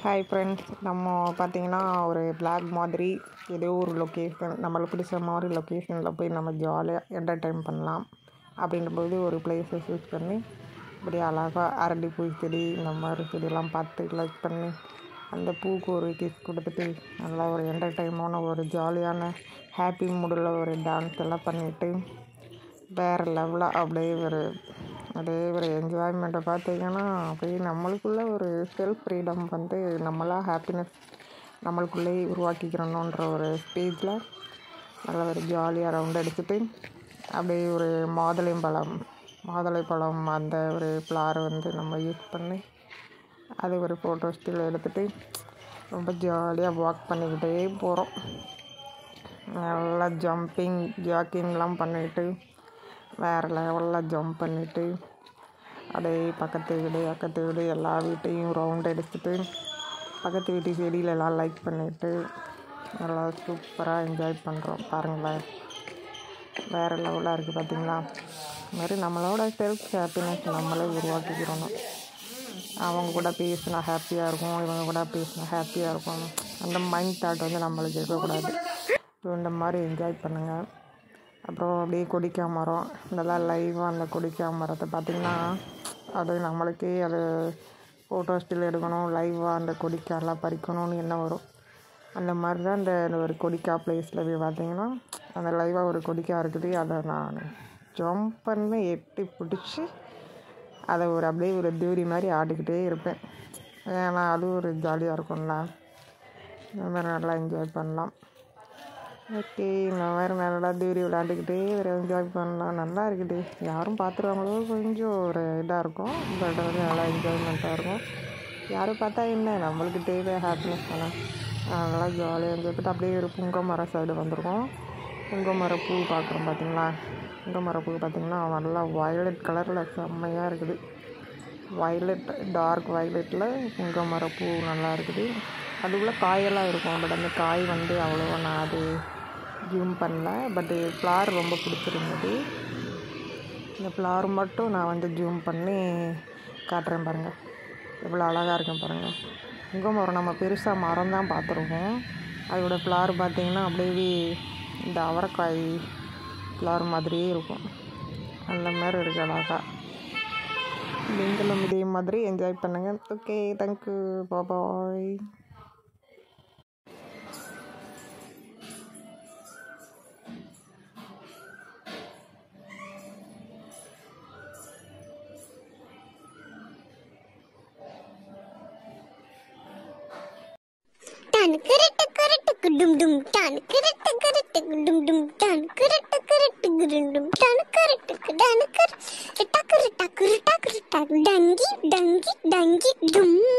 Hi friends, நம்ம பார்த்திங்கன்னா ஒரு பிளாக் மாதிரி ஏதோ ஒரு லொக்கேஷன், நம்மளுக்கு பிடிச்ச மாதிரி லொக்கேஷனில் போய் நம்ம ஜாலியாக என்டர்டைன் பண்ணலாம். அப்படின்றபோது ஒரு பிளேஸை சூஸ் பண்ணி அப்படியே அழகாக அரளி பூ செடி இந்த மாதிரி செடியெல்லாம் பார்த்து லைக் பண்ணி அந்த பூக்கு ஒரு கிஸ் கொடுத்துட்டு நல்லா ஒரு என்டர்டைனான ஒரு ஜாலியான ஹாப்பி மூடில் ஒரு டான்ஸ் எல்லாம் பண்ணிவிட்டு வேறு லெவலாக அப்படியே ஒரு என்ஜாய்மெண்ட்டை பார்த்திங்கன்னா அப்படியே நம்மளுக்குள்ளே ஒரு செல்ஃப் ஃப்ரீடம் வந்து நம்மளாக ஹாப்பினஸ் நம்மளுக்குள்ளேயே உருவாக்கிக்கிறணுன்ற ஒரு ஸ்டேஜில் நல்லா ஒரு ஜாலியாக ரவுண்ட் அடிச்சுட்டு அப்படியே ஒரு மாதுளைப்பழம் அந்த ஒரு ஃப்ளாரை வந்து நம்ம யூஸ் பண்ணி அது ஒரு ஃபோட்டோ ஸ்டில் எடுத்துகிட்டு ரொம்ப ஜாலியாக வாக் பண்ணிக்கிட்டே போகிறோம். நல்லா ஜாக்கிங்லாம் பண்ணிவிட்டு வேறு லெவலில் ஜம்ப் பண்ணிவிட்டு அப்படியே பக்கத்து வீடு எல்லா வீட்டையும் ரவுண்ட் அடிச்சுட்டு பக்கத்து வீட்டு செடியிலலாம் லைக் பண்ணிவிட்டு நல்லா சூப்பராக என்ஜாய் பண்ணுறோம். பாருங்களேன், வேறு லெவலாக இருக்குது பார்த்திங்களா? இது மாதிரி நம்மளோட செல்ஃப் ஹாப்பினஸ் நம்மளே உருவாக்கிக்கிறோம். அவங்க கூட பேசினா ஹாப்பியாக இருக்கும், இவங்க கூட பேசினா ஹாப்பியாக இருக்கும், அந்த மைண்ட் தாட் வந்து நம்மளுக்கு இருக்கக்கூடாது. ஸோ இந்த மாதிரி என்ஜாய் பண்ணுங்கள். அப்புறம் அப்படியே கொடிக்காய் மரம், இதெல்லாம் லைவாக அந்த கொடிக்காய் மரத்தை பார்த்திங்கன்னா அது நம்மளுக்கே அது ஃபோட்டோ ஸ்டில் எடுக்கணும், லைவாக அந்த கொடிக்காயெல்லாம் பறிக்கணும்னு என்ன வரும். அந்த மாதிரி தான் இந்த ஒரு கொடிக்காய் பிளேஸில் போய் பார்த்திங்கன்னா அந்த லைவாக ஒரு கொடிக்காய் இருக்குது. அதை நான் ஜம்ப் பண்ணி எட்டி பிடிச்சி அதை அப்படியே ஒரு தூரி மாதிரி ஆடிக்கிட்டே இருப்பேன். ஏன்னா அது ஒரு ஜாலியாக இருக்கும்ல, இந்த மாதிரி நல்லா என்ஜாய் பண்ணலாம். ஓகே, இந்த மாதிரி நல்லா தூரி விளையாண்டுக்கிட்டே ஒரு என்ஜாய் பண்ணலாம். நல்லா இருக்குது. யாரும் பார்த்துருவாங்களோ கொஞ்சம் ஒரு இதாக இருக்கும், பட் வந்து நல்லா என்ஜாய்மெண்ட்டாக இருக்கும். யாரும் பார்த்தா என்ன, நம்மளுக்கு தேவை ஹாப்பினஸ் தானே. நல்லா ஜாலியாக என்ஜாய் பண்ணிட்டு அப்படியே ஒரு புங்கை மரம் சைடு வந்திருக்கோம். புங்கை மரம் பூ பார்க்குறோம் பார்த்திங்களா? புங்கை மரம் பூ பார்த்திங்கன்னா நல்லா வயலட் கலரில் செம்மையாக இருக்குது. டார்க் வயலட்டில் புங்கை மரம் பூ நல்லா இருக்குது. அதுக்குள்ளே காயெல்லாம் இருக்கும், பட் அந்த காய் வந்து அவ்வளோவா நான் அது ஜூம் பண்ணல. பட்டு ஃப்ளார் ரொம்ப பிடிச்சிருந்தது. இந்த ஃப்ளார் மட்டும் நான் வந்து ஜூம் பண்ணி காட்டுறேன் பாருங்கள், எவ்வளோ அழகாக இருக்கும் பாருங்கள். புங்கை மரம் நம்ம பெருசாக மரம் தான் பார்த்துருக்கோம். அதோடய ஃப்ளார் பார்த்திங்கன்னா அப்படியே இந்த அவரைக்காய் ஃப்ளார் மாதிரியே இருக்கும். அந்த மாதிரி இருக்குது அழகாக. நீங்களும் இதே மாதிரி என்ஜாய் பண்ணுங்கள். ஓகே, தேங்க்யூ, பாய். Dangi, dangi, dangi, dum.